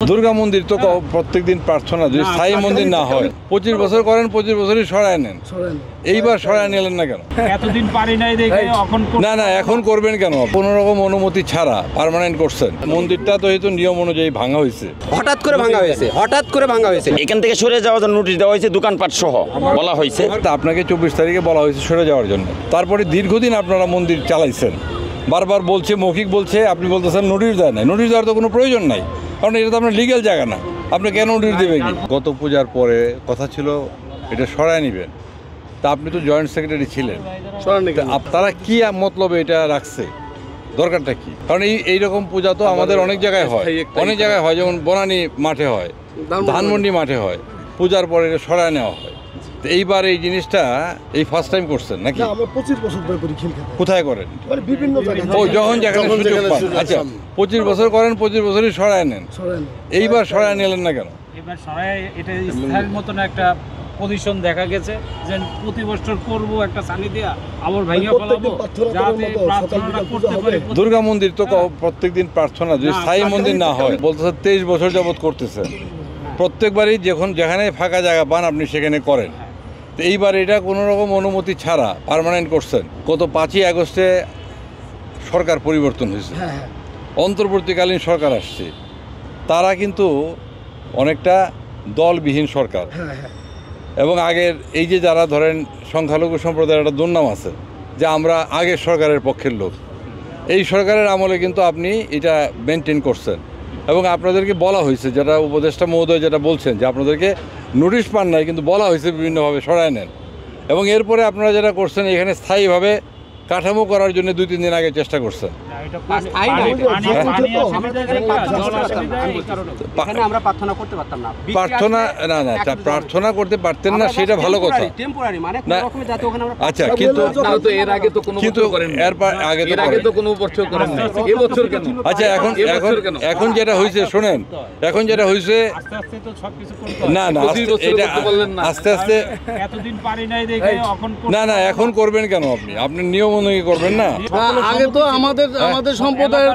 দুর্গা মন্দির তো প্রত্যেকদিন প্রার্থনা, যদি স্থায়ী মন্দির না হয় 25 বছর করেন, 25 বছরই সরায় নেন। এইবার সরায় নিলেন না কেন? এতদিন পারি নাই দেখে এখন না এখন করবেন কেন? কোনো রকম অনুমতি ছাড়া পার্মানেন্ট করছেন। মন্দিরটা তো এই তো নিয়ম অনুযায়ী ভাঙা হয়েছে, হঠাৎ করে ভাঙা হয়েছে। এখান থেকে সরে যাওয়ার জন্য নোটিশ দেওয়া হয়েছে, দোকানপাট সহ বলা হয়েছে। আপনাকে 24 তারিখে বলা হয়েছে সরে যাওয়ার জন্য। তারপরে দীর্ঘদিন আপনারা মন্দির চালাইছেন, বারবার বলছে, মৌখিক বলছে, আপনি বলতেছেন নোটিশ দেয় নাই। নোটিশ দেওয়ার তো কোনো প্রয়োজন নাই, কারণ এটা তো আপনার লিগ্যাল জায়গা না। আপনি কেন নোটিশ দেবেন? গত পূজার পরে কথা ছিল এটা সরায় নেবেন, তা আপনি তো জয়েন্ট সেক্রেটারি ছিলেন, তারা কি মতলবে এটা রাখছে, দরকারটা কি? কারণ এইরকম পূজা তো আমাদের অনেক জায়গায় হয়, যেমন বনানী মাঠে হয়, ধানমন্ডি মাঠে হয়, পূজার পরে এটা সরায় নেওয়া হয়। তো এইবার এই জিনিসটা এই ফার্স্ট টাইম করছেন নাকি? আমরা 25 বছর ধরে করি খেল খেলা। কোথায় করেন? বিভিন্ন জায়গায়। ও যখন যেখানে সুযোগ পান। আচ্ছা 25 বছর করেন, 25 বছরই সরায় নেন। এইবার সরায় নিলেন না কেন? এবার সরাই এটা স্থায়ীর মতন একটা পজিশন দেখা গেছে যে প্রতি বছর করব একটা সানি দিয়া আবার ভাইয়া ফেলাবো যাতে প্রার্থনাটা করতে পারে। দুর্গা মন্দির তো প্রত্যেকদিন প্রার্থনা, যদি স্থায়ী মন্দির না হয়, বলতেছে 23 বছর যাবত করতেছেন। প্রত্যেকবারই যেখানে ফাঁকা জায়গা পান আপনি সেখানে করেন। তো এইবার এটা কোনো রকম অনুমতি ছাড়া পার্মানেন্ট করছেন। গত 5ই আগস্টে সরকার পরিবর্তন হয়েছে, অন্তর্বর্তীকালীন সরকার আসছে। তারা কিন্তু অনেকটা দলবিহীন সরকার, এবং আগের এই যে যারা ধরেন সংখ্যালঘু সম্প্রদায়ের একটা দুর্নাম আছে যে আমরা আগের সরকারের পক্ষের লোক, এই সরকারের আমলে কিন্তু আপনি এটা মেনটেন করছেন। এবং আপনাদেরকে বলা হয়েছে, যেটা উপদেষ্টা মহোদয় যেটা বলছেন, যে আপনাদেরকে নোটিশ পান নাই, কিন্তু বলা হয়েছে বিভিন্নভাবে সরায় নেন। এবং এরপরে আপনারা যেটা করছেন, এখানে স্থায়ীভাবে কাঠামো করার জন্য 2-3 দিন আগে চেষ্টা করছেন। প্রার্থনা করতে পারতেন না, সেটা ভালো কথা। আচ্ছা, কিন্তু আচ্ছা এখন যেটা হয়েছে শোনেন, এখন যেটা হয়েছে না আস্তে আস্তে না এখন করবেন কেন? আপনি নিয়ম অনুযায়ী করবেন না। আগে তো আমাদের সম্প্রদায়ের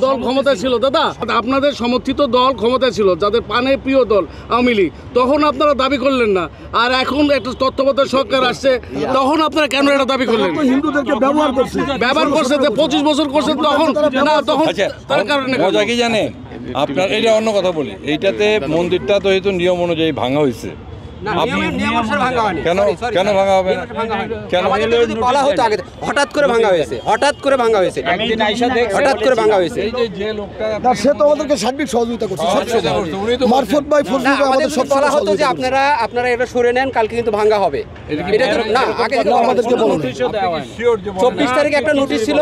দল ক্ষমতা ছিল দাদা, আপনাদের সমর্থিত দল ক্ষমতা ছিল, যাদের প্রাণের প্রিয় দল আওয়ামী লীগ, তখন আপনারা দাবি করলেন না। আর এখন একটা তত্ত্বাবধায়ক সরকার আসছে, তখন আপনারা কেন এটা দাবি করলেন? হিন্দুদেরকে ব্যবহার করছে যে 25 বছর করছে, তখন না, তখন তার কারণে মজা কি জানেন আপনার? এটা অন্য কথা বলি, এইটাতে মন্দিরটা তো এই তো নিয়ম অনুযায়ী ভাঙা হয়েছে। কেন ভাঙা হবে? কেন বলা হতো আগে? হঠাৎ করে ভাঙা হয়েছে। সে তো আমাদেরকে সার্বিক সহযোগিতা করছে, মারফত ভাই ফজলুল আমাদের সব বলা হতো যে আপনারা এটা সরে নেন, কালকে কিন্তু ভাঙা হবে। এটা না, আগে আমাদেরকে বলুন 24 তারিখে একটা নোটিশ ছিল,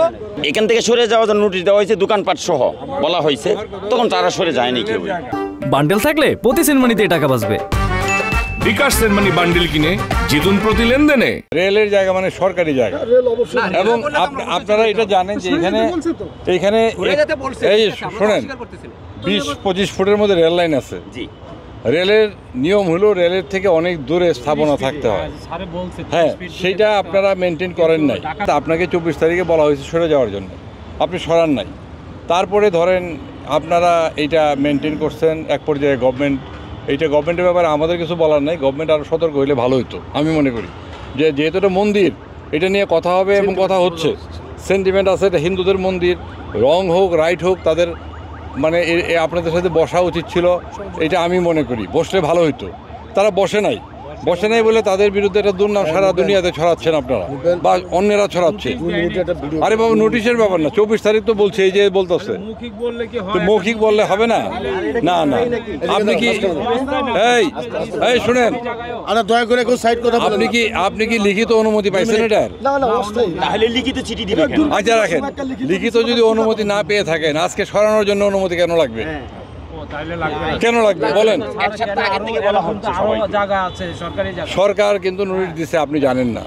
এখান থেকে সরে যাওয়ার জন্য নোটিশ দেওয়া হয়েছে, দোকানপাট সহ বলা হয়েছে। তখন তারা সরে যায়নি কেউ। বান্ডেল থাকলে প্রতি সেনমানিতে টাকা বাঁচবে। বিকাশ সেনমানি বান্ডেল কিনে জিতুন প্রতি লেনদেনে। রেলের জায়গা মানে সরকারি জায়গা, এবং আপনারা এটা জানেন যে এইখানে এই শোনেন 20-25 ফুটের মধ্যে রেল লাইন আছে। রেলের নিয়ম হলো রেলের থেকে অনেক দূরে স্থাপনা থাকতে হয়। হ্যাঁ, সেইটা আপনারা মেনটেন করেন নাই। আপনাকে 24 তারিখে বলা হয়েছে সরে যাওয়ার জন্য, আপনি সরান নাই। তারপরে ধরেন আপনারা এইটা মেনটেন করছেন। এক পর্যায়ে গভর্নমেন্টের ব্যাপারে আমাদের কিছু বলার নাই, গভর্নমেন্ট আরও সতর্ক হইলে ভালো হতো। আমি মনে করি যে যেহেতু এটা মন্দির, এটা নিয়ে কথা হবে এবং কথা হচ্ছে, সেন্টিমেন্ট আছে, এটা হিন্দুদের মন্দির, রং হোক রাইট হোক, তাদের মানে আপনাদের সাথে বসা উচিত ছিল, এটা আমি মনে করি। বসলে ভালো হইতো, তারা বসে নাই বলে তাদের বিরুদ্ধে একটা দুর্নাম সারা দুনিয়াতে ছড়াচ্ছেন আপনারা, বা অন্যেরা ছড়াচ্ছে। আরে বাবা, নোটিশের ব্যাপার না, 24 তারিখ তো বলছে, এই যে বলতেছে মৌখিক বললে হবে না। না আপনি কি এই শুনেন, দয়া করে আপনি কি লিখিত অনুমতি পাইছেন এটার? তাহলে লিখিত চিঠি দিবেন। আচ্ছা রাখেন, লিখিত যদি অনুমতি না পেয়ে থাকেন, আজকে সরানোর জন্য অনুমতি কেন লাগবে? কেন লাগবে বলেন? সরকার কিন্তু নোটিশ দিছে, আপনি জানেন না।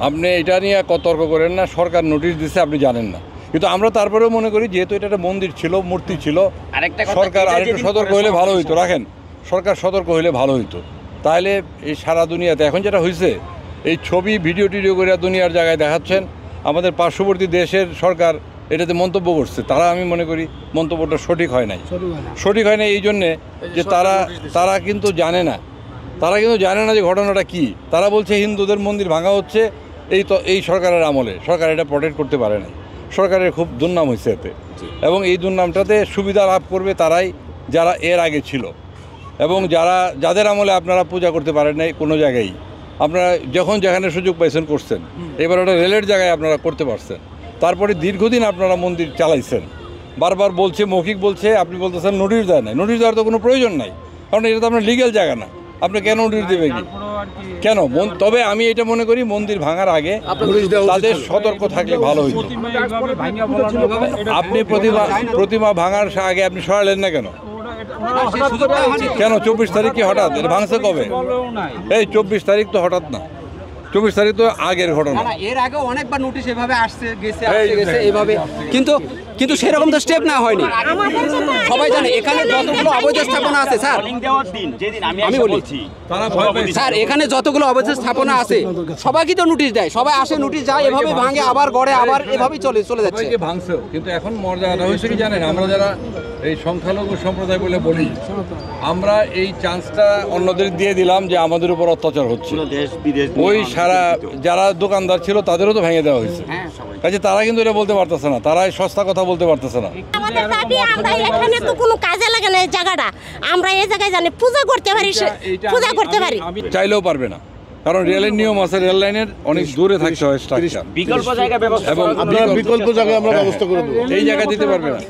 আপনি এটা নিয়ে তর্ক করেন না, সরকার নোটিশ দিছে, আপনি জানেন না। কিন্তু আমরা তারপরেও মনে করি, যেহেতু এটা একটা মন্দির ছিল, মূর্তি ছিল, সরকার আরেকটু সতর্ক হইলে ভালো হইতো। রাখেন, সরকার সতর্ক হইলে ভালো হইতো। তাহলে এই সারা দুনিয়াতে এখন যেটা হয়েছে, এই ছবি ভিডিও করে দুনিয়ার জায়গায় দেখাচ্ছেন। আমাদের পার্শ্ববর্তী দেশের সরকার এটাতে মন্তব্য করছে, তারা আমি মনে করি মন্তব্যটা সঠিক হয় নাই। সঠিক হয় না এই জন্যে যে তারা কিন্তু জানে না, যে ঘটনাটা কি। তারা বলছে হিন্দুদের মন্দির ভাঙা হচ্ছে এই সরকারের আমলে। সরকার এটা প্রটেক্ট করতে পারে নাই, সরকারের খুব দুর্নাম হয়েছে এতে। এবং এই দুর্নামটাতে সুবিধা লাভ করবে তারাই যারা এর আগে ছিল, এবং যাদের আমলে আপনারা পূজা করতে পারেন নাই কোনো জায়গায়। আপনারা যখন যেখানে সুযোগ পাইছেন করছেন, এবার ওটা রেলের জায়গায় আপনারা করতে পারছেন। তারপরে দীর্ঘদিন আপনারা মন্দির চালাইছেন, বারবার বলছে, মৌখিক বলছে, আপনি বলতেছেন নোটিশ দেয় নাই। নোটিশ দেওয়ার তো কোনো প্রয়োজন নাই, কারণ এটা তো আপনার লিগ্যাল জায়গা না। আপনি কেন নোটিশ দেবে কি কেন? তবে আমি এটা মনে করি মন্দির ভাঙার আগে তাদের সতর্ক থাকলে ভালো হইতো। আপনি প্রতিমা ভাঙার আগে আপনি সরালেন না কেন? 24 তারিখ কি হঠাৎ? এটা ভাঙছে কবে? এই 24 তারিখ তো হঠাৎ না, 24 তারিখ তো আগের ঘটনা। এর আগে অনেকবার নোটিশ এভাবে আসছে গেছে এইভাবে, কিন্তু সেরকম তো স্টেপ না হয়নি। সবাই জানে এখানে যতগুলো অবৈধ স্থাপনা আছে স্যার, আমি বলি স্যার, এখানে যতগুলো অবৈধ স্থাপনা আছে সবাইকে তো নোটিশ দেয়, সবাই আসে, নোটিশ যায়, এভাবে ভাঙে, আবার গড়ে, আবার এভাবেই চলে যাচ্ছে। ভাঙছেও, কিন্তু এখন মর্যাদা হয়েছে কি জানেন? আমরা যারা এই সংখ্যালঘু সম্প্রদায় বলি, আমরা এই চান্সটা অন্যদের দিয়ে দিলাম যে আমাদের উপর অত্যাচার হচ্ছে। ওই সারা যারা দোকানদার ছিল তাদেরও তো ভেঙে দেওয়া হয়েছে, কাজে তারা কিন্তু এটা বলতে পারতেছে না, তারা সস্তা কথা বলতে পারতেছে না। আমাদের দাবি, আমরা এখানে তো কোনো কাজে লাগে না এই জায়গাটা, আমরা এই জায়গায় জানি পূজা করতে পারি, পূজা করতে পারি। চাইলেও পারবে না, কারণ রেলের নিয়ম আছে, রেল লাইনের অনেক দূরে থাকতে হয় স্ট্রাকচার, বিকল্প জায়গা ব্যবস্থা, এবং বিকল্প জায়গায় আমরা ব্যবস্থা করে দেবো, এই জায়গা দিতে পারবে না।